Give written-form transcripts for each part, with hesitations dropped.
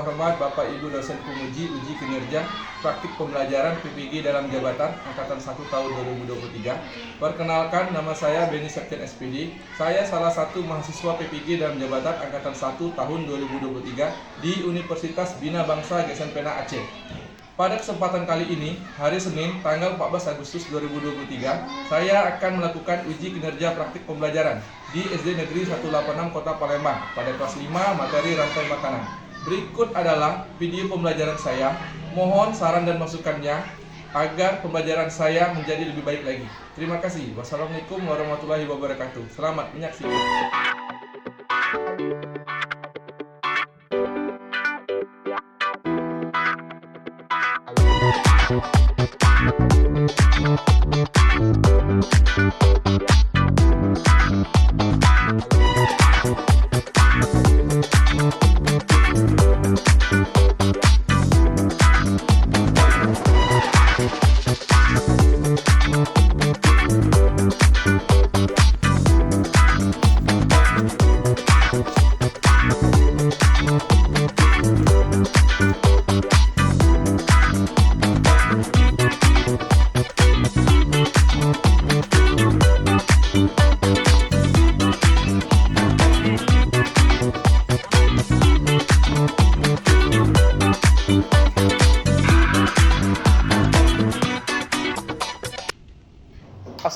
terhormat Bapak Ibu dosen penguji uji kinerja praktik pembelajaran PPG dalam jabatan Angkatan 1 tahun 2023. Perkenalkan, nama saya Beni Septian SPD. Saya salah satu mahasiswa PPG dalam jabatan Angkatan 1 tahun 2023 di Universitas Bina Bangsa Gesen Pena Aceh. Pada kesempatan kali ini, hari Senin, tanggal 14 Agustus 2023, saya akan melakukan uji kinerja praktik pembelajaran di SD Negeri 186 Kota Palembang pada kelas 5 materi rantai makanan. Berikut adalah video pembelajaran saya. Mohon saran dan masukannya agar pembelajaran saya menjadi lebih baik lagi. Terima kasih. Wassalamualaikum warahmatullahi wabarakatuh. Selamat menyaksikan.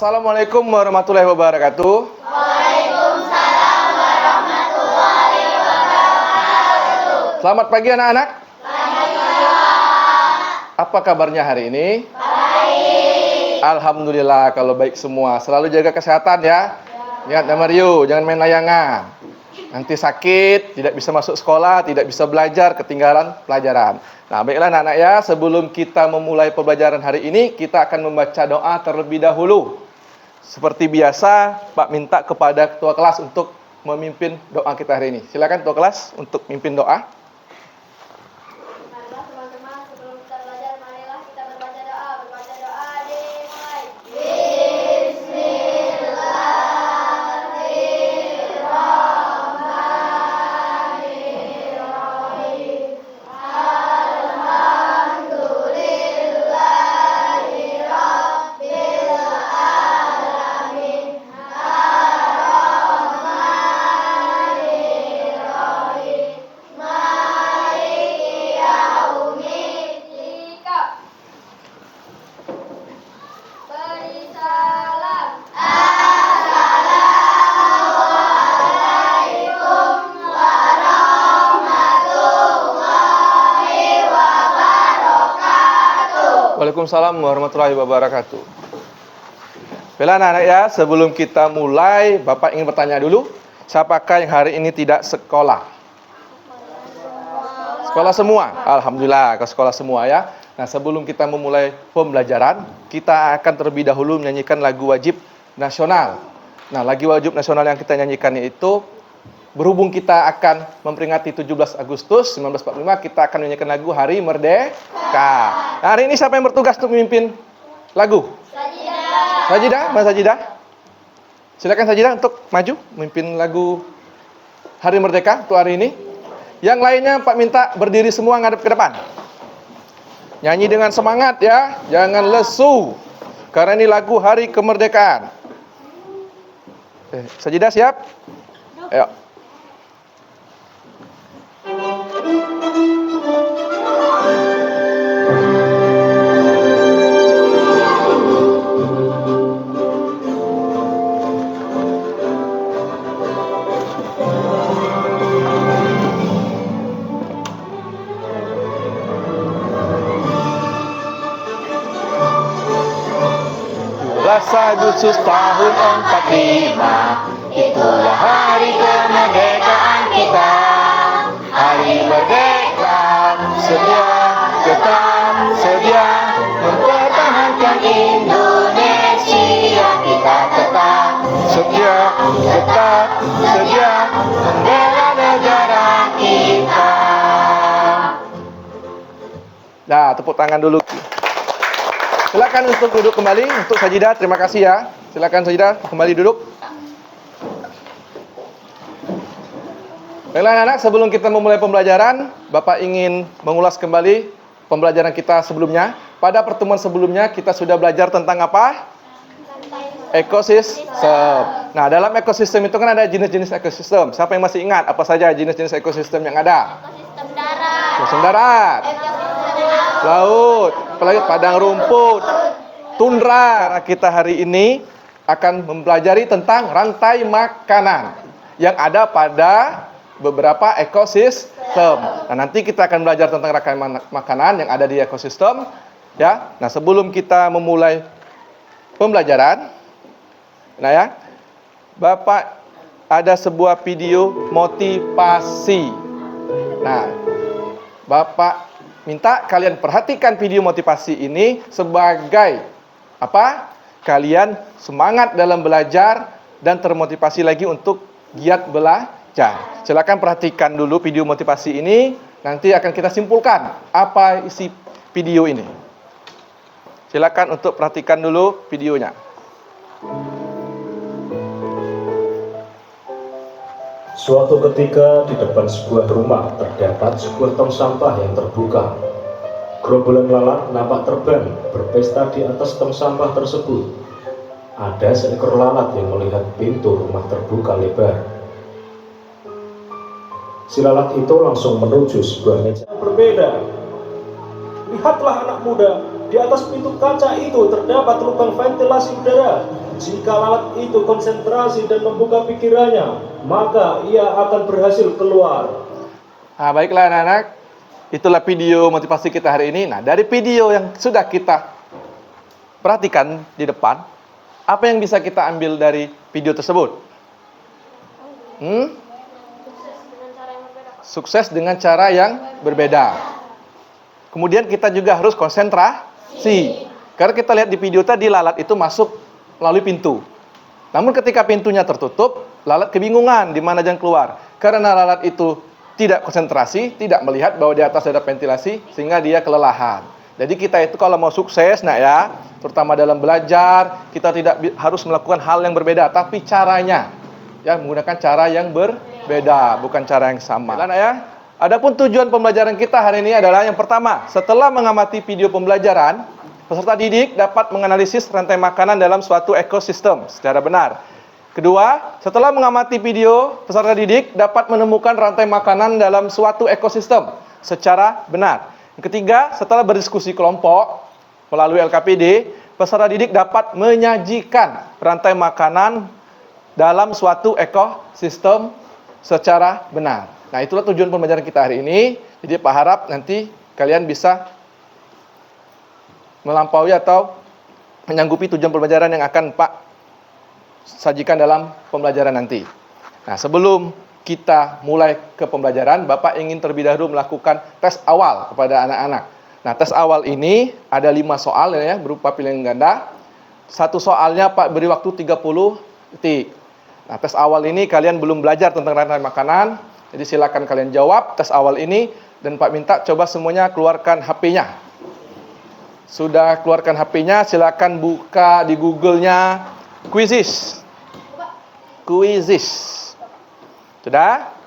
Assalamualaikum warahmatullahi wabarakatuh. Waalaikumsalam warahmatullahi wabarakatuh. Selamat pagi anak-anak. Pagi. Apa kabarnya hari ini? Baik. Alhamdulillah kalau baik semua. Selalu jaga kesehatan ya. Ingat ya Mario, jangan main layangan. Nanti sakit, tidak bisa masuk sekolah, tidak bisa belajar, ketinggalan pelajaran. Nah, baiklah anak-anak ya, sebelum kita memulai pembelajaran hari ini, kita akan membaca doa terlebih dahulu. Seperti biasa, Pak minta kepada ketua kelas untuk memimpin doa kita hari ini. Silakan ketua kelas untuk memimpin doa. Marilah teman-teman, sebelum kita belajar, marilah kita berbaca doa. Berbaca doa dimulai. Bismillahirrahmanirrahim. Alhamdulillahirabbil alamin. Ar-Rahmanirrahim. Maliki yaumiddin. Beri salam. Assalamualaikum warahmatullahi wabarakatuh. Waalaikumsalam warahmatullahi wabarakatuh. Baiklah anak-anak ya, sebelum kita mulai, Bapak ingin bertanya dulu, siapakah yang hari ini tidak sekolah? Sekolah semua? Alhamdulillah, ke sekolah semua ya. Nah, sebelum kita memulai pembelajaran, kita akan terlebih dahulu menyanyikan lagu wajib nasional. Nah, lagu wajib nasional yang kita nyanyikan itu, berhubung kita akan memperingati 17 Agustus 1945, kita akan menyanyikan lagu Hari Merdeka. Nah, hari ini siapa yang bertugas untuk memimpin lagu? Sajidah, Mbak Sajidah. Silakan Sajidah untuk maju memimpin lagu Hari Merdeka untuk hari ini. Yang lainnya Pak minta berdiri semua ngadep ke depan. Nyanyi dengan semangat ya, jangan lesu. Karena ini lagu Hari Kemerdekaan. Sajidah siap? Ayo. Agustus tahun 45, itulah hari kemerdekaan kita. Hari merdeka, sedia, tetap sedia mempertahankan Indonesia. Kita tetap sedia, tetap sedia membela negara kita. Nah, tepuk tangan dulu. Silakan untuk duduk kembali untuk Sajidah. Terima kasih ya. Silakan Sajidah kembali duduk. Baiklah anak-anak, sebelum kita memulai pembelajaran, Bapak ingin mengulas kembali pembelajaran kita sebelumnya. Pada pertemuan sebelumnya kita sudah belajar tentang apa? Ekosistem. Nah, dalam ekosistem itu kan ada jenis-jenis ekosistem. Siapa yang masih ingat apa saja jenis-jenis ekosistem yang ada? Ekosistem darat. Ekosistem darat, Ekosistem laut, apalagi padang rumput, tundra. Kita hari ini akan mempelajari tentang rantai makanan yang ada pada beberapa ekosistem. Nah, nanti kita akan belajar tentang rantai makanan yang ada di ekosistem, ya. Nah, sebelum kita memulai pembelajaran, nah ya, Bapak ada sebuah video motivasi. Nah, Bapak minta kalian perhatikan video motivasi ini sebagai apa? Kalian semangat dalam belajar dan termotivasi lagi untuk giat belajar. Silakan perhatikan dulu video motivasi ini, nanti akan kita simpulkan apa isi video ini. Silakan untuk perhatikan dulu videonya. Suatu ketika di depan sebuah rumah terdapat sebuah tong sampah yang terbuka. Gerombolan lalat nampak terbang berpesta di atas tong sampah tersebut. Ada seekor lalat yang melihat pintu rumah terbuka lebar. Si lalat itu langsung menuju sebuah meja yang berbeda. Lihatlah anak muda, di atas pintu kaca itu terdapat lubang ventilasi udara. Jika lalat itu konsentrasi dan membuka pikirannya, maka ia akan berhasil keluar. Nah, baiklah anak-anak, itulah video motivasi kita hari ini. Nah, dari video yang sudah kita perhatikan di depan, apa yang bisa kita ambil dari video tersebut? Sukses dengan cara yang berbeda. Kemudian kita juga harus konsentrasi. Karena kita lihat di video tadi, lalat itu masuk melalui pintu. Namun ketika pintunya tertutup, lalat kebingungan di mana jalan keluar. Karena lalat itu tidak konsentrasi, tidak melihat bahwa di atas ada ventilasi, sehingga dia kelelahan. Jadi kita itu kalau mau sukses, nah ya, terutama dalam belajar, kita tidak harus melakukan hal yang berbeda, tapi caranya, ya, menggunakan cara yang berbeda, bukan cara yang sama. Nah ya, adapun tujuan pembelajaran kita hari ini adalah yang pertama, setelah mengamati video pembelajaran, peserta didik dapat menganalisis rantai makanan dalam suatu ekosistem secara benar. Kedua, setelah mengamati video, peserta didik dapat menemukan rantai makanan dalam suatu ekosistem secara benar. Yang ketiga, setelah berdiskusi kelompok melalui LKPD, peserta didik dapat menyajikan rantai makanan dalam suatu ekosistem secara benar. Nah, itulah tujuan pembelajaran kita hari ini. Jadi Pak harap nanti kalian bisa melampaui atau menyanggupi tujuan pembelajaran yang akan Pak sajikan dalam pembelajaran nanti. Nah, sebelum kita mulai ke pembelajaran, Bapak ingin terlebih dahulu melakukan tes awal kepada anak-anak. Nah, tes awal ini ada 5 soal ya, berupa pilihan ganda. Satu soalnya Pak beri waktu 30 detik. Nah, tes awal ini kalian belum belajar tentang rantai makanan, jadi silakan kalian jawab tes awal ini, dan Pak minta coba semuanya keluarkan HP-nya. Sudah keluarkan HP-nya, silakan buka di Google-nya Quizizz. Sudah?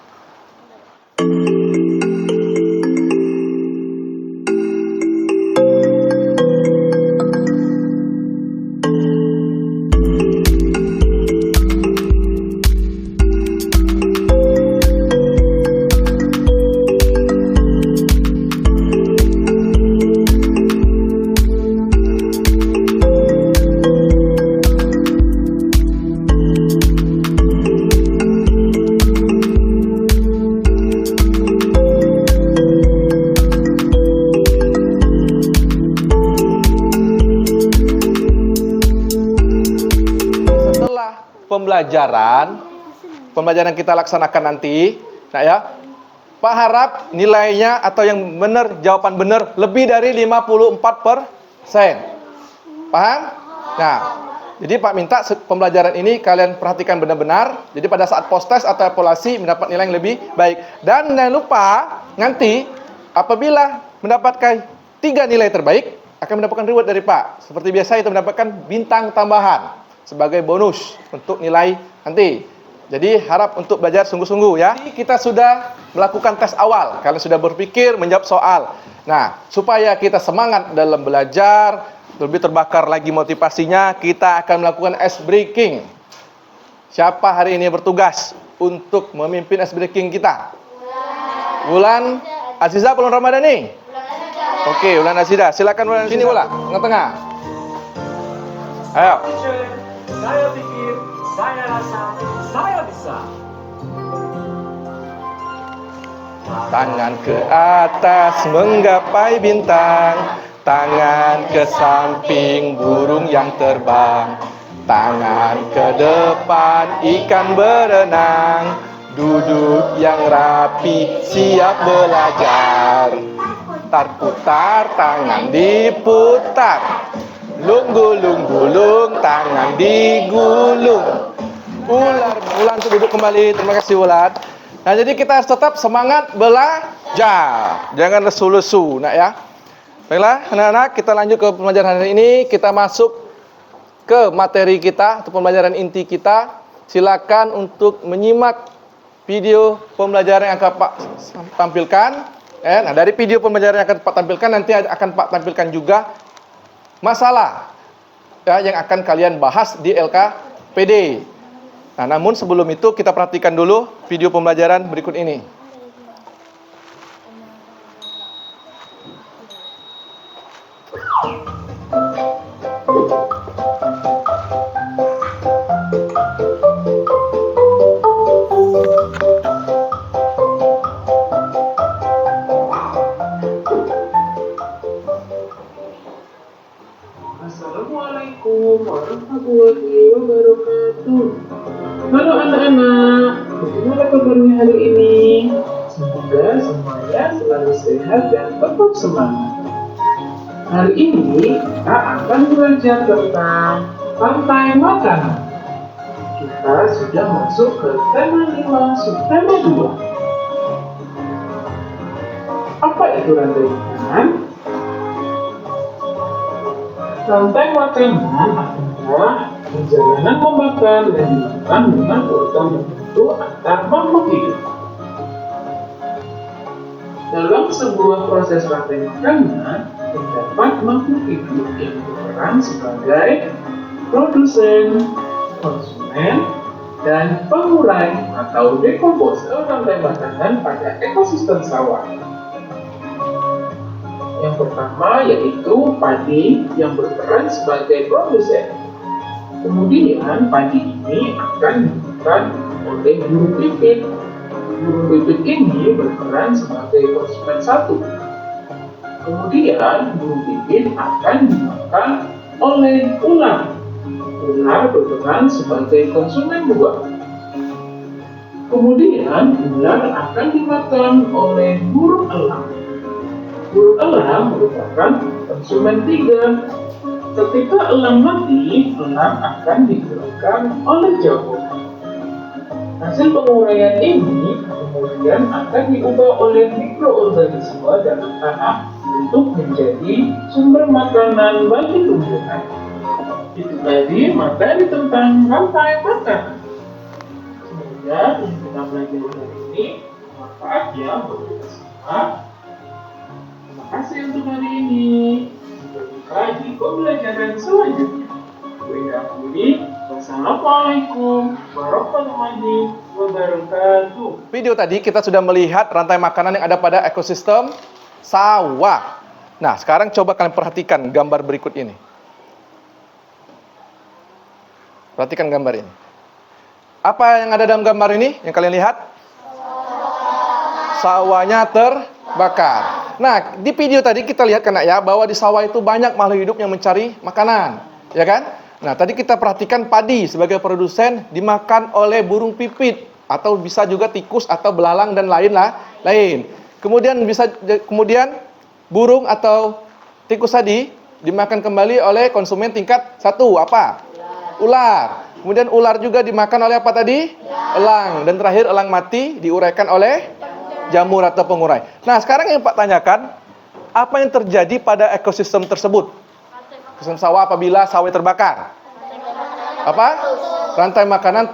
Pembelajaran kita laksanakan nanti, nah ya, Pak harap nilainya atau yang benar, jawaban benar lebih dari 54%. Paham? Nah, jadi Pak minta pembelajaran ini kalian perhatikan benar-benar. Jadi pada saat post test atau evaluasi mendapat nilai yang lebih baik. Dan jangan lupa nanti apabila mendapatkan 3 nilai terbaik akan mendapatkan reward dari Pak. Seperti biasa itu mendapatkan bintang tambahan sebagai bonus untuk nilai nanti. Jadi harap untuk belajar sungguh-sungguh ya. Kita sudah melakukan tes awal. Kalian sudah berpikir menjawab soal. Nah, supaya kita semangat dalam belajar, lebih terbakar lagi motivasinya, kita akan melakukan ice breaking. Siapa hari ini bertugas untuk memimpin ice breaking kita? Wulan Aziza, bulan Ramadan nih? Oke, Wulan Aziza. Silakan Wulan sini, Wulan. Tengah-tengah. Ayo. Saya pikir, saya rasa, saya bisa. Tangan ke atas menggapai bintang, tangan ke samping burung yang terbang, tangan ke depan ikan berenang, duduk yang rapi siap belajar. Tar-putar tangan diputar, lung-gulung-gulung tangan digulung. Ular untuk duduk kembali. Terima kasih Wulan. Nah, jadi kita harus tetap semangat belajar. Jangan lesu-lesu, nak ya. Baiklah, anak-anak, kita lanjut ke pembelajaran hari ini. Kita masuk ke materi kita atau pembelajaran inti kita. Silakan untuk menyimak video pembelajaran yang akan Pak tampilkan. Nah, dari video pembelajaran yang akan Pak tampilkan, nanti akan Pak tampilkan juga masalah ya, yang akan kalian bahas di LKPD. Nah, namun sebelum itu kita perhatikan dulu video pembelajaran berikut ini. Assalamualaikum warahmatullahi wabarakatuh. Halo anak-anak, bagaimana kabarnya hari ini? Semoga semuanya selalu sehat dan tetap semangat. Hari ini kita akan belajar tentang rantai makanan. Kita sudah masuk ke tema 5 subtema 2. Apa itu rantai makanan? Rantai makanan adalah perjalanan memakan yang dilakukan dengan urutan tertentu antar makhluk hidup. Dalam sebuah proses rantai makanan, terdapat makhluk hidup yang berperan sebagai produsen, konsumen, dan pengurai atau dekomposer rantai makanan pada ekosistem sawah. Yang pertama yaitu padi yang berperan sebagai produsen. Kemudian padi ini akan dimakan oleh burung pipit. Burung pipit ini berperan sebagai konsumen satu. Kemudian burung pipit akan dimakan oleh ular. Ular berperan sebagai konsumen dua. Kemudian ular akan dimakan oleh burung elang. Burung elang merupakan konsumen tiga. Ketika elang mati, elang akan digerakkan oleh jamur. Hasil penguraian ini kemudian akan diubah oleh mikroorganisme dalam tanah untuk menjadi sumber makanan bagi tumbuhan. Itu tadi materi tentang rantai makanan. Semoga yang kita belajar hari ini bermanfaat ya buat kita semua. Terima kasih untuk hari ini. Sampai jumpa di pembelajaran selanjutnya. Wassalamualaikum warahmatullahi wabarakatuh. Video tadi kita sudah melihat rantai makanan yang ada pada ekosistem sawah. Nah, sekarang coba kalian perhatikan gambar berikut ini. Perhatikan gambar ini. Apa yang ada dalam gambar ini yang kalian lihat? Sawahnya terbakar. Nah, di video tadi kita lihat kan ya, bahwa di sawah itu banyak makhluk hidup yang mencari makanan, ya kan? Nah, tadi kita perhatikan padi sebagai produsen dimakan oleh burung pipit atau bisa juga tikus atau belalang dan lain. Kemudian burung atau tikus tadi dimakan kembali oleh konsumen tingkat 1, apa? Ular. Kemudian ular juga dimakan oleh apa tadi? Elang. Dan terakhir elang mati diuraikan oleh jamur atau pengurai. Nah, sekarang yang Pak tanyakan, apa yang terjadi pada ekosistem tersebut? Ekosistem sawah apabila sawah terbakar? Apa? Rantai makanan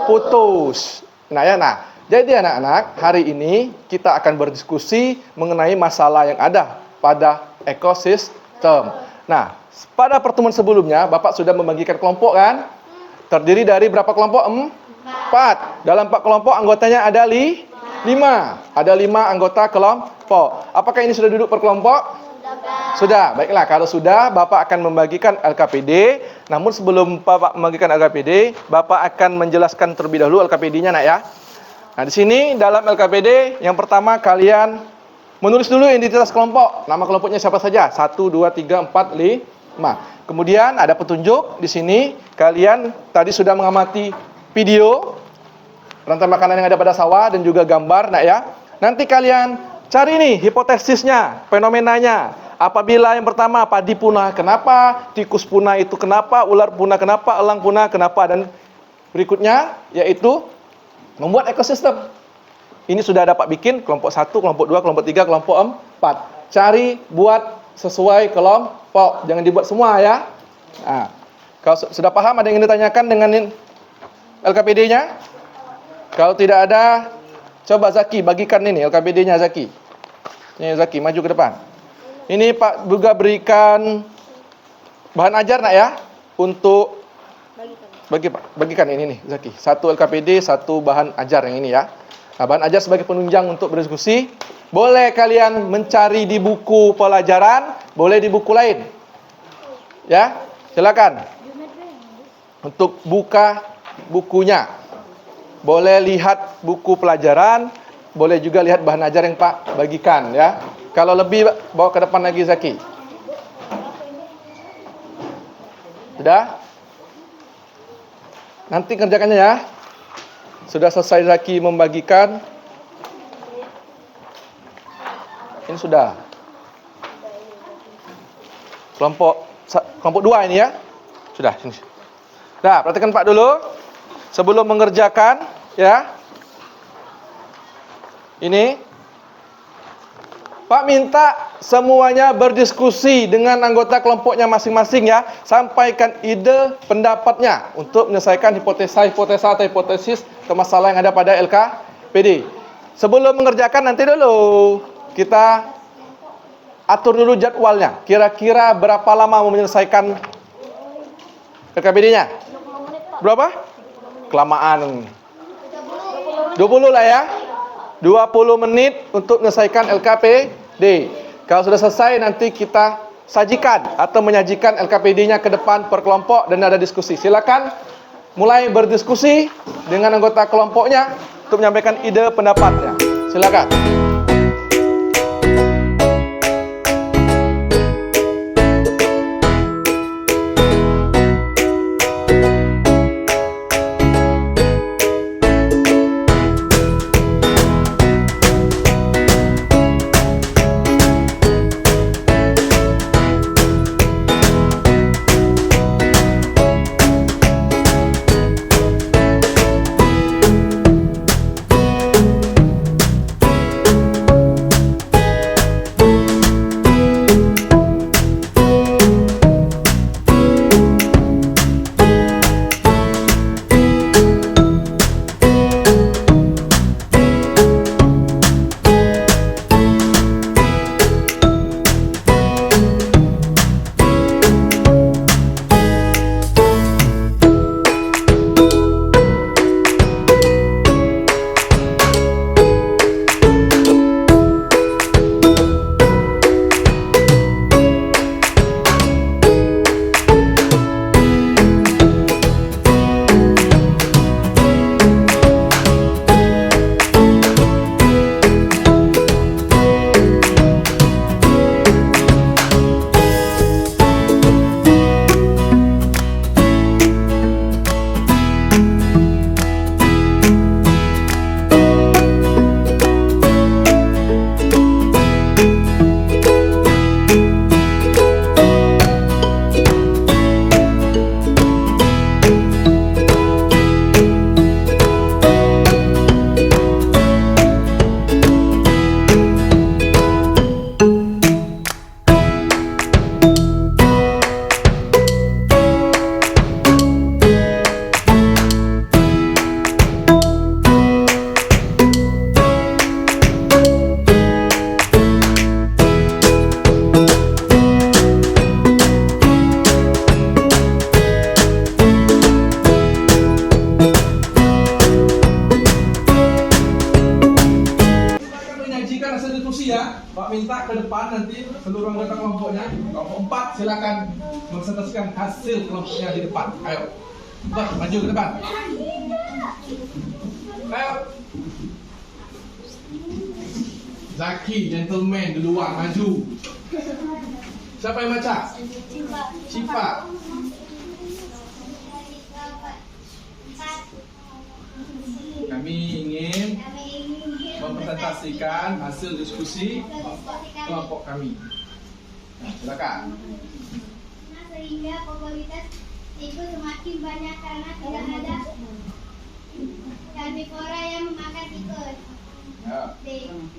putus. Nah, jadi anak-anak, hari ini kita akan berdiskusi mengenai masalah yang ada pada ekosistem. Nah, pada pertemuan sebelumnya, Bapak sudah membagikan kelompok kan? Terdiri dari berapa kelompok? 4. Dalam 4 kelompok, anggotanya ada 5. Ada 5 anggota kelompok. Apakah ini sudah duduk per kelompok? Sudah. Baiklah, kalau sudah, Bapak akan membagikan LKPD. Namun sebelum Bapak membagikan LKPD, Bapak akan menjelaskan terlebih dahulu LKPD-nya, nak ya. Nah, di sini dalam LKPD, yang pertama kalian menulis dulu identitas kelompok. Nama kelompoknya siapa saja? 1, 2, 3, 4, 5. Kemudian ada petunjuk di sini. Kalian tadi sudah mengamati video rantai makanan yang ada pada sawah dan juga gambar, nak ya. Nanti kalian cari nih hipotesisnya, fenomenanya. Apabila yang pertama padi punah, kenapa? Tikus punah itu kenapa? Ular punah kenapa? Elang punah kenapa? Dan berikutnya yaitu membuat ekosistem. Ini sudah dapat bikin kelompok 1, kelompok 2, kelompok 3, kelompok 4. Cari buat sesuai kelompok. Jangan dibuat semua ya. Nah, kalau sudah paham, ada yang ingin ditanyakan dengan LKPD-nya? Kalau tidak ada, coba Zaki bagikan ini LKPD-nya Zaki. Ini Zaki, maju ke depan. Ini Pak juga berikan bahan ajar, nak ya, untuk bagikan ini nih Zaki. 1 LKPD, 1 bahan ajar yang ini ya. Nah, bahan ajar sebagai penunjang untuk berdiskusi. Boleh kalian mencari di buku pelajaran, boleh di buku lain. Ya, silakan. Untuk buka bukunya. Boleh lihat buku pelajaran, boleh juga lihat bahan ajar yang Pak bagikan ya. Kalau lebih bawa ke depan lagi Zaki. Sudah? Nanti kerjakannya ya. Sudah selesai Zaki membagikan. Ini sudah. Kelompok 2 ini ya. Sudah, sini. Nah, perhatikan Pak dulu. Sebelum mengerjakan ya. Ini Pak minta semuanya berdiskusi dengan anggota kelompoknya masing-masing ya. Sampaikan ide pendapatnya untuk menyelesaikan hipotesa atau hipotesis atau masalah yang ada pada LKPD. Sebelum mengerjakan nanti dulu kita atur dulu jadwalnya. Kira-kira berapa lama mau menyelesaikan LKPD-nya? Berapa? Kelamaan. 20 lah ya. 20 menit untuk menyelesaikan LKPD. Kalau sudah selesai nanti kita sajikan atau menyajikan LKPD-nya ke depan per kelompok dan ada diskusi. Silakan mulai berdiskusi dengan anggota kelompoknya untuk menyampaikan ide pendapatnya. Silakan. Kelompok 4 silakan presentasikan hasil kelompoknya di depan. Ayo. Cepat maju ke depan. Ayo. Zaki, gentleman duluan maju. Siapa yang baca? Cipa. Kami ingin mempresentasikan hasil diskusi kelompok kami. Nah, silakan. Nah, sehingga popularitas itu semakin banyak karena tidak ada herbivora yang memakan tikus. Ya. B.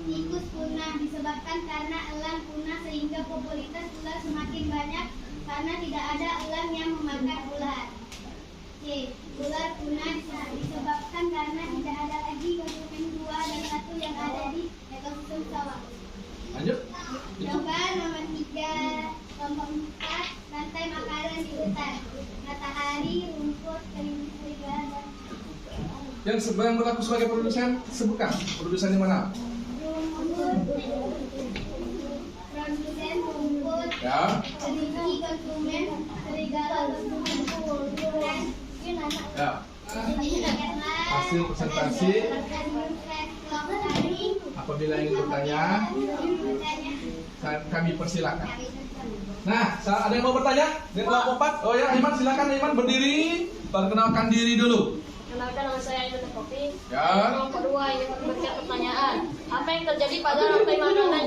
Tikus punah disebabkan karena elang punah sehingga popularitas ular semakin banyak karena tidak ada elang yang memakan ular. C. Ular punah disebabkan karena tidak ada lagi konsumen 2 dan 1 yang ada di ekosistem sawah. Lanjut. Coba nomor 3, kelompok 4, rantai makanan di hutan, matahari, rumput, serigala, Yang sebenarnya berlaku sebagai produsen, sebutkan produsennya mana? produsen rumput, Ya. sedikit konsumen, serigala, konsumen, Ya. Hasil presentasi. Apabila ingin bertanya, kami persilakan. Nah, ada yang mau bertanya? Dari kelompok 4? Oh ya, Iman silakan Iman berdiri. Perkenalkan diri dulu. Kenalkan, nama saya Iman Kopi. Ya. Kelompok kedua ini membaca pertanyaan. Apa yang terjadi pada rantai makanan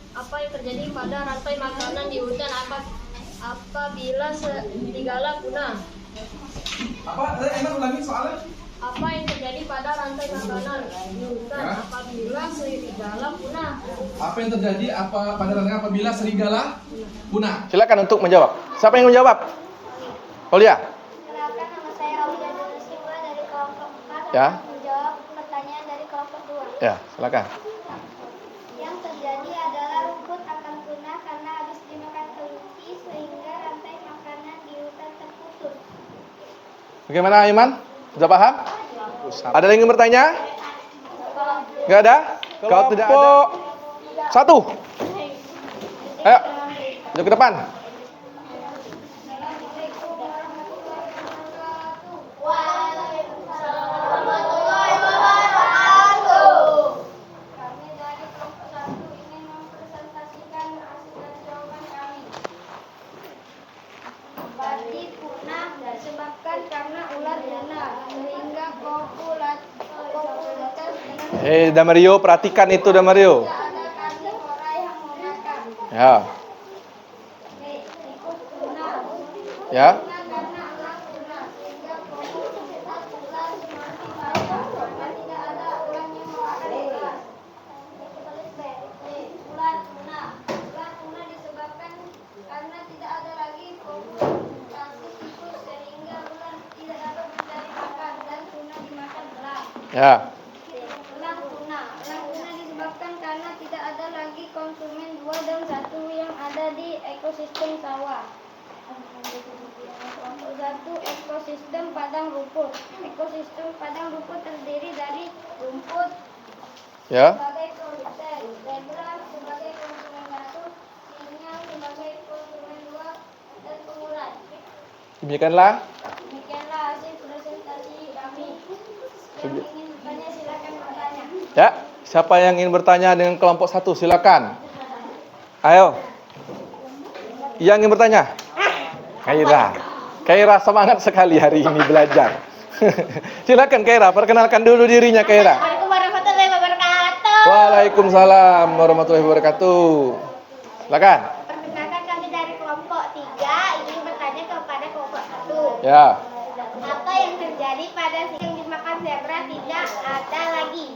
apa yang terjadi pada rantai makanan di hutan apabila serigala punah? Apa? Iman ulangi soalnya. Apa yang terjadi pada rantai makanan di hutan Ya. apabila serigala punah? Apa yang terjadi pada rantai apabila serigala punah? Silakan untuk menjawab. Siapa yang menjawab? Aulia. Kenalkan, nama saya Aulia Silva dari kelompok 4 Ya. akan menjawab pertanyaan dari kelompok 2. Ya, silakan. Yang terjadi adalah rumput akan punah karena habis dimakan kelinci sehingga rantai makanan di hutan terputus. Bagaimana Iman? Sudah paham? Ada yang ingin bertanya? Enggak ada? Kalau tidak ada, 1. Ayo, maju ke depan. Kami dari kelompok 1 ingin mempresentasikan hasil dari jawaban kami. Babi punah disebabkan karena ular punah sehingga popularitas dengan Damario, perhatikan itu Damario. tidak ada karnivora yang memakan. Ya, Tikus punah. ya. Punah karena elang punah sehingga popularitas ular semakin banyak karena tidak ada ular yang memakan ular. Ular punah. Ular punah disebabkan karena tidak ada lagi populasi tikus sehingga ular tidak dapat mencari makan dan punah dimakan elang. Ya. Elang punah. Elang punah disebabkan karena tidak ada lagi konsumen 2 dan 1 yang ada di ekosistem sawah. Kelompok 1, ekosistem padang rumput. Ekosistem padang rumput terdiri dari rumput Ya. sebagai produsen, zebra sebagai konsumen 1, singa sebagai konsumen 2, dan pengurai. Demikianlah. Demikianlah hasil presentasi kami. Yang ingin bertanya silakan bertanya. Ya, siapa yang ingin bertanya dengan kelompok 1? Silakan. Ayo. Yang ingin bertanya? Kaira semangat sekali hari ini belajar. Silakan Kaira, perkenalkan dulu dirinya Kaira. Assalamualaikum warahmatullahi wabarakatuh. Waalaikumsalam warahmatullahi wabarakatuh. Silakan. Perkenalkan, kami dari kelompok 3 ingin bertanya kepada kelompok 1. Ya. Apa yang terjadi pada singa yang dimakan zebra tidak ada lagi?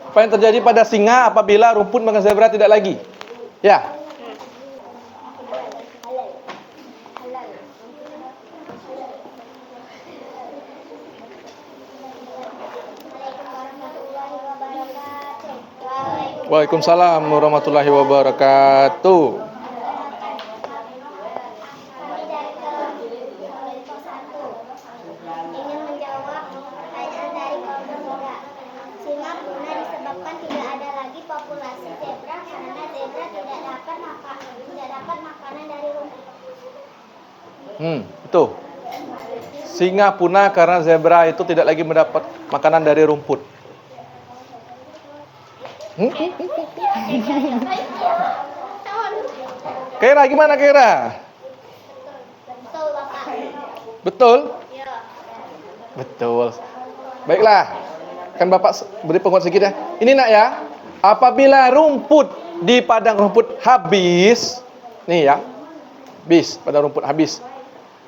Apa yang terjadi pada singa apabila rumput makan zebra tidak lagi? Ya. Waalaikumsalam warahmatullahi wabarakatuh. Kami dari kelompok 1 ingin menjawab pertanyaan dari kelompok 3. Singa punah disebabkan tidak ada lagi populasi zebra karena zebra tidak dapat makan Itu. Singa punah karena zebra itu tidak lagi mendapat makanan dari rumput. Kira gimana kira? Betul, Bapak. Betul? Iya. Betul. Baiklah. Kan Bapak beri penguat sedikit ya. Ini nak ya. Apabila rumput di padang rumput habis. Nih ya. Habis. Padang rumput habis.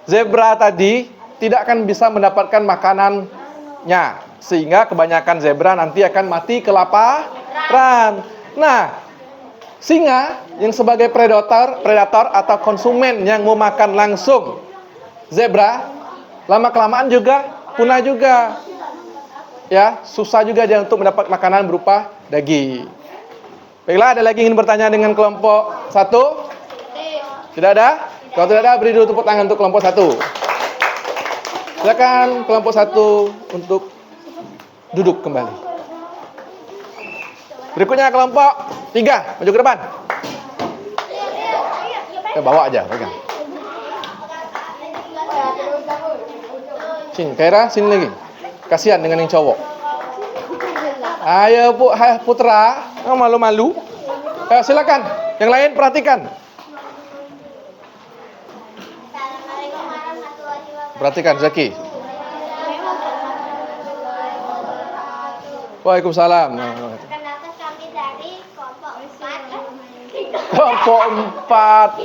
Zebra tadi tidak akan bisa mendapatkan makanannya. Sehingga kebanyakan zebra nanti akan mati kelaparan. Nah, singa yang sebagai predator atau konsumen yang mau makan langsung zebra, lama-kelamaan juga punah juga. Ya, susah juga dia untuk mendapat makanan berupa daging. Baiklah, ada lagi ingin bertanya dengan kelompok 1? Tidak ada? Kalau tidak ada, beri dulu tepuk tangan untuk kelompok 1. Silakan kelompok 1 untuk duduk kembali. Berikutnya kelompok 3, maju ke depan. Bawa aja, pegang. Sini, Kaira, sini lagi. Kasihan dengan yang cowok. Ayo, Putra, malu-malu. Silakan, yang lain perhatikan. Perhatikan, Zaki. Waalaikumsalam. Perkenalkan kami dari kelompok 4. Kelompok 4.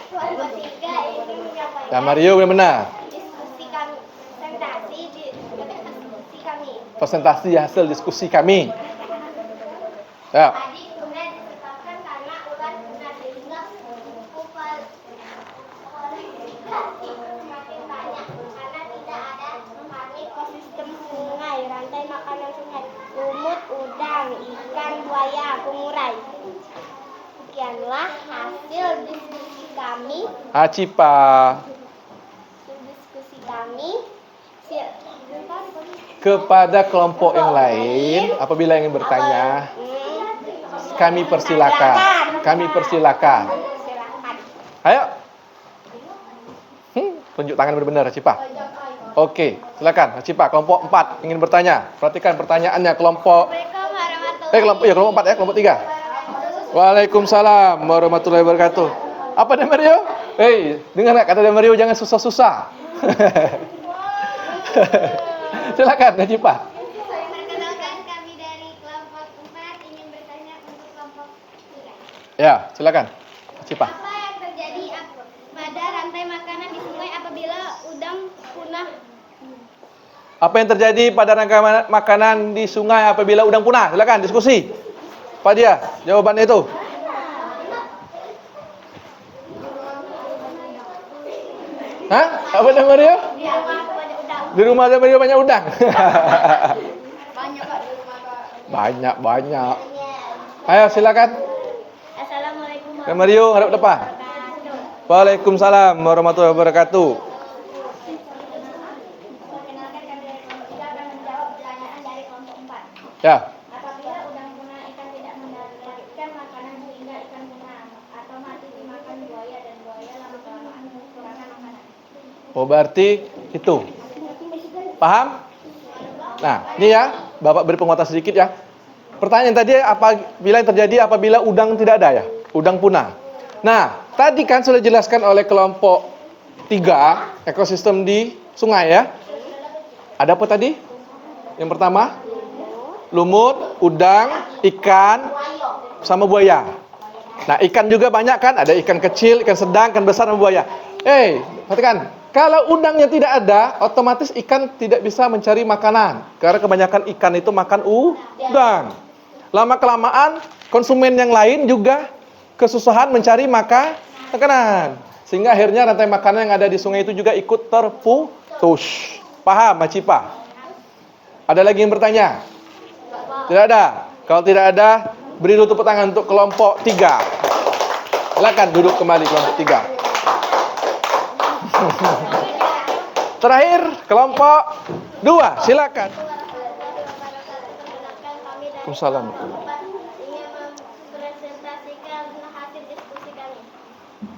Kelompok 3 ini menyampaikan Ya, Mario benar-benar. diskusi kami, diskusi kami. Presentasi hasil diskusi kami. Ya. Tadi punah disebabkan karena ular punah sehingga populasi semakin banyak karena tidak ada ekosistem sungai, rantai makanan sungai, lumut, udang, ikan, buaya, pengurai. Sekianlah hasil diskusi kami. Acipa. Kepada kelompok yang lain, apabila ingin bertanya, kami persilakan. Silakan. Ayo. Tunjuk tangan benar-benar, Acipa. Oke, silakan. Acipa, kelompok 4 ingin bertanya. Perhatikan pertanyaannya kelompok kelompok 4 ya, kelompok 3. Waalaikumsalam warahmatullahi wabarakatuh. Apa nama Mario? Hei, dengar nggak kata Mario, jangan susah-susah. Silakan, Acipa. Perkenalkan kami dari kelompok 4 ingin bertanya untuk kelompok 3. Ya, silakan. Acipa. Apa yang terjadi pada rantai makanan di sungai apabila udang punah? Apa yang terjadi pada rantai makanan di sungai apabila udang punah? Silakan diskusi. Apa dia jawabannya itu? Hah? Apa nama Mario? Di rumah ada Mario banyak udang. Banyak. Ayo silakan. Assalamualaikum Mario hadap depan. Waalaikumsalam warahmatullahi wabarakatuh. Perkenalkan kami dari kelompok 3 akan menjawab pertanyaan dari kelompok 4. Ya. Apabila udang punah, ikan tidak mendapatkan makanan sehingga ikan punah atau mati dimakan buaya dan buaya lama-kelamaan kekurangan makanan. Oh berarti itu. Paham? Nah, ini ya, Bapak beri penguatan sedikit ya. Pertanyaan tadi apabila yang terjadi apabila udang tidak ada ya, udang punah. Nah, tadi kan sudah dijelaskan oleh kelompok 3 ekosistem di sungai ya. Ada apa tadi? Yang pertama, lumut, udang, ikan, sama buaya. Nah, ikan juga banyak kan? Ada ikan kecil, ikan sedang, ikan besar, sama buaya. Perhatikan. Kalau udangnya tidak ada, otomatis ikan tidak bisa mencari makanan. Karena kebanyakan ikan itu makan udang. Lama-kelamaan, konsumen yang lain juga kesusahan mencari makanan. Sehingga akhirnya rantai makanan yang ada di sungai itu juga ikut terputus. Paham, Acipa? Ada lagi yang bertanya? Tidak ada? Kalau tidak ada, beri dulu tepuk tangan untuk kelompok 3. Silakan duduk kembali kelompok 3. Terakhir kelompok 2, silakan. Waalaikumsalam. Ingin mempresentasikan hasil diskusi kami.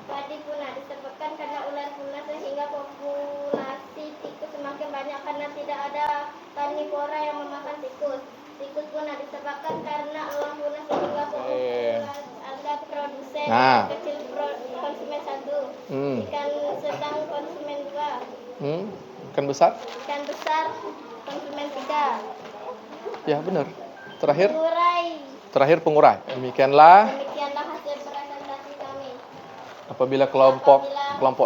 Tadi punah disebabkan karena ular punah sehingga populasi tikus semakin banyak karena tidak ada karnivora yang memakan tikus. Tikus punah disebabkan karena elang punah sehingga populasi ada produsen kecil konsumen 1, ikan sedang konsumen 2, Ikan besar? ikan besar konsumen 3. Ya benar. Terakhir Pengurai. pengurai. Demikianlah Demikianlah hasil presentasi kami. apabila kelompok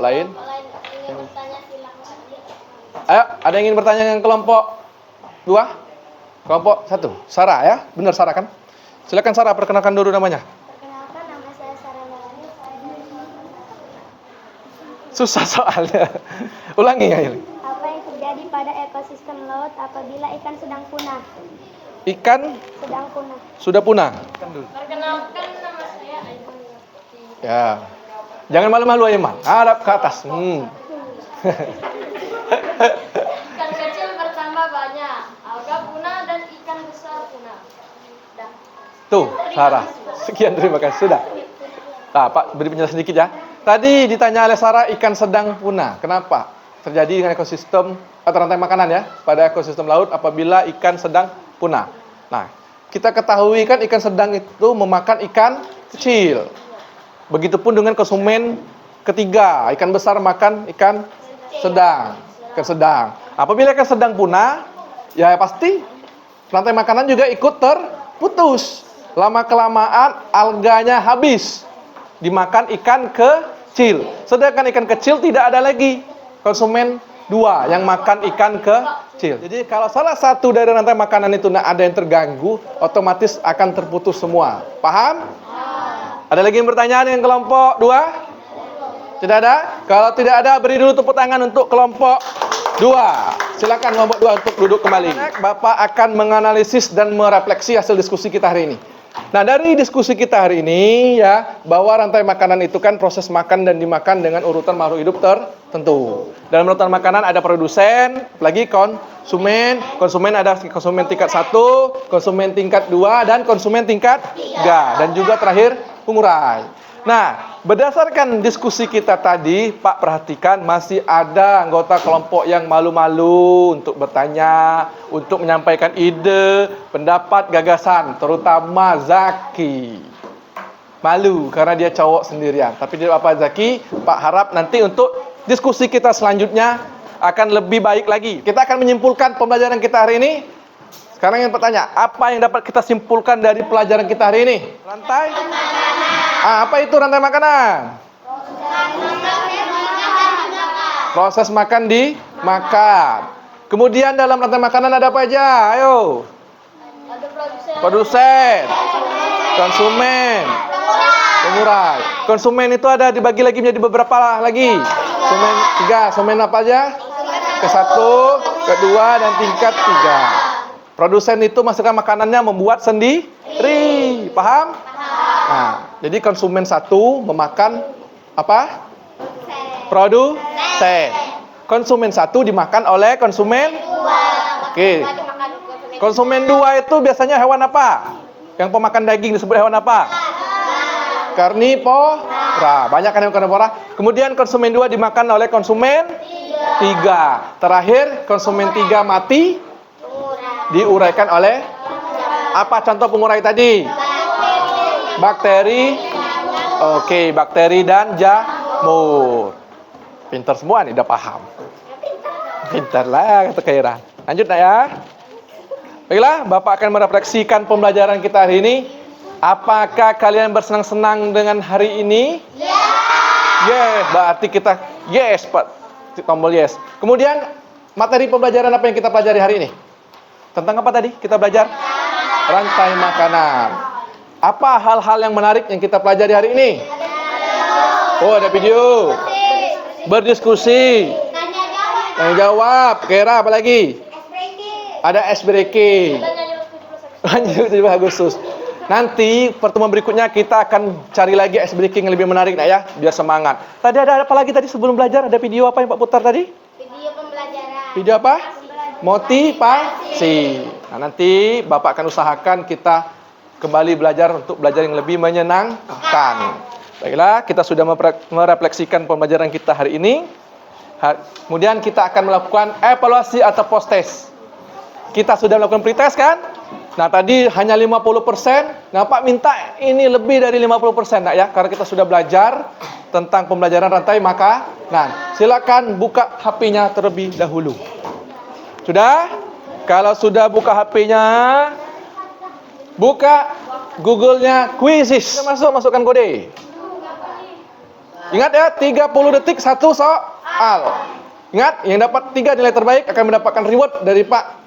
lain. Ingin bertanya silakan. Ayo, ada yang ingin bertanya dengan kelompok 2? Kelompok 1. Sarah ya? Benar Sarah kan? Silakan Sarah, perkenalkan dulu namanya. Perkenalkan, nama saya Sarah Melani. Susah soalnya. Ulangi ya ini. Apa yang terjadi pada ekosistem laut apabila ikan sedang punah? Ikan Sedang punah. sudah punah. Perkenalkan, nama saya Aiman. Ya. Jangan malu-malu Aiman. Hadap ke atas. Ikan kecil bertambah banyak, alga punah dan ikan besar punah. Dah. Tuh, Sarah. Sekian, terima kasih. Sudah. Nah, Pak, beri penjelasan sedikit ya. Tadi ditanya oleh Sarah, ikan sedang punah. Kenapa? Terjadi dengan ekosistem atau rantai makanan ya, pada ekosistem laut apabila ikan sedang punah. Nah, kita ketahui kan ikan sedang itu memakan ikan kecil. Begitupun dengan konsumen ketiga, ikan besar makan ikan sedang. Ikan sedang. Apabila ikan sedang punah, ya pasti rantai makanan juga ikut terputus. Lama-kelamaan alganya habis. Dimakan ikan kecil. Sedangkan ikan kecil tidak ada lagi. Konsumen 2 yang makan ikan kecil. Jadi kalau salah satu dari rantai makanan itu ada yang terganggu, otomatis akan terputus semua. Paham? Ada lagi yang bertanya dengan kelompok 2? Tidak ada? Kalau tidak ada, beri dulu tepuk tangan untuk kelompok 2. Silakan kelompok 2 untuk duduk kembali. Bapak akan menganalisis dan merefleksi hasil diskusi kita hari ini. Nah, dari diskusi kita hari ini ya, bahwa rantai makanan itu kan proses makan dan dimakan dengan urutan makhluk hidup tertentu. Dalam urutan makanan ada produsen, lagi konsumen ada konsumen tingkat 1, konsumen tingkat 2 dan konsumen tingkat 3 dan juga terakhir pengurai. Nah, berdasarkan diskusi kita tadi, Pak perhatikan masih ada anggota kelompok yang malu-malu untuk bertanya, untuk menyampaikan ide, pendapat, gagasan, terutama Zaki. Malu karena dia cowok sendirian. Tapi tidak apa Zaki, Pak harap nanti untuk diskusi kita selanjutnya akan lebih baik lagi. Kita akan menyimpulkan pembelajaran kita hari ini. Sekarang yang bertanya, apa yang dapat kita simpulkan dari pelajaran kita hari ini? Rantai? Apa itu rantai makanan? Proses makan dimakan. Kemudian dalam rantai makanan ada apa aja? Ayo. Ada Produsen, konsumen, pengurai. Konsumen itu ada dibagi lagi menjadi beberapa lagi. Konsumen 3. Konsumen apa aja? Ke-1, ke-2 dan tingkat 3. Produsen itu masukkan makanannya membuat sendiri. Paham? Nah, jadi konsumen 1 memakan apa? Produsen. Konsumen 1 dimakan oleh konsumen 2. Oke. Konsumen 2 itu biasanya hewan apa? Yang pemakan daging disebut hewan apa? Karnivora. Banyak kan hewan karnivora. Kemudian konsumen 2 dimakan oleh konsumen 3. Terakhir konsumen 3 mati diuraikan oleh apa contoh pengurai tadi? Bakteri. Oke, bakteri dan jamur. Pintar semua nih, udah paham. Pintar lah kata Kaira. Lanjut nak ya. Baiklah, Bapak akan merefleksikan pembelajaran kita hari ini. Apakah kalian bersenang-senang dengan hari ini? Yes, berarti kita yes, Pak. Tombol yes. Kemudian materi pembelajaran apa yang kita pelajari hari ini? Tentang apa tadi kita belajar? Rantai makanan. Apa hal-hal yang menarik yang kita pelajari hari ini? Oh, ada video. Berdiskusi. Tanya jawab. Kira apa lagi? Ada ice breaking. Lanjut 17 Agustus. Nanti pertemuan berikutnya kita akan cari lagi ice breaking yang lebih menarik nak ya, biar semangat. Tadi ada apa lagi tadi sebelum belajar? Ada video apa yang Pak putar tadi? Video pembelajaran. Video apa? Motivasi. Nah, nanti Bapak akan usahakan kita kembali belajar untuk belajar yang lebih menyenangkan. Baiklah, kita sudah merefleksikan pembelajaran kita hari ini. Kemudian kita akan melakukan evaluasi atau post test. Kita sudah melakukan pretest kan? Nah, tadi hanya 50%. Nah, Pak minta ini lebih dari 50%, nak ya, karena kita sudah belajar tentang pembelajaran rantai makanan. Silakan buka HP-nya terlebih dahulu. Sudah? Kalau sudah buka HP-nya, buka Google-nya Quizzes. Masukkan kode. Ingat ya, 30 detik satu soal. Ingat, yang dapat 3 nilai terbaik akan mendapatkan reward dari Pak.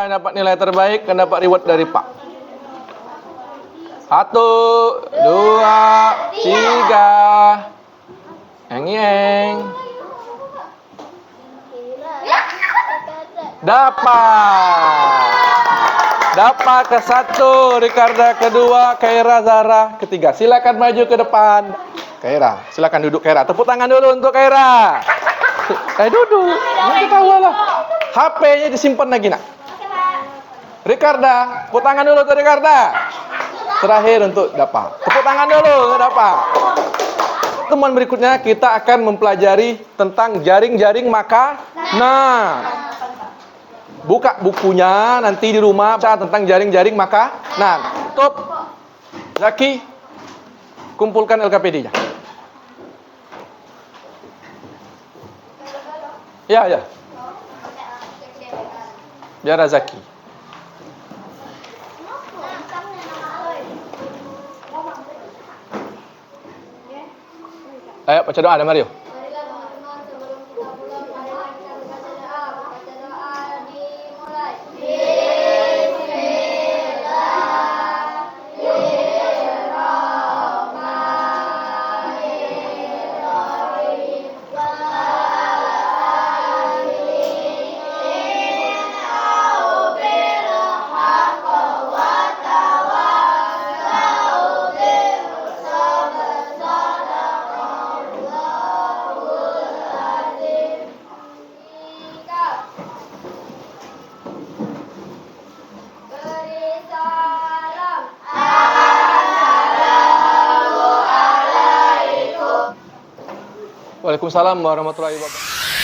Dapat nilai terbaik dan dapat reward dari Pak. 1, 2, 3. Eng. Dapat ke 1, Ricarda kedua, Kaira Zara ketiga. Silakan maju ke depan. Kaira, silakan duduk Kaira. Tepuk tangan dulu untuk Kaira. Duduk. Nanti tahu lah. HP-nya disimpan lagi, nak. Ricarda, tepuk tangan dulu untuk Ricarda. Terakhir untuk Dapa. Tepuk tangan dulu untuk Dapa. Teman berikutnya kita akan mempelajari tentang jaring-jaring makanan. Buka bukunya nanti di rumah baca tentang jaring-jaring makanan. Top. Zaki, kumpulkan LKPD-nya. Ya. Biar Zaki. Ayo baca doa, ada Mario. Marilah teman-teman, sebelum kita mulai, marilah kita berbaca doa. Baca doa dimulai. Waalaikumsalam warahmatullahi wabarakatuh.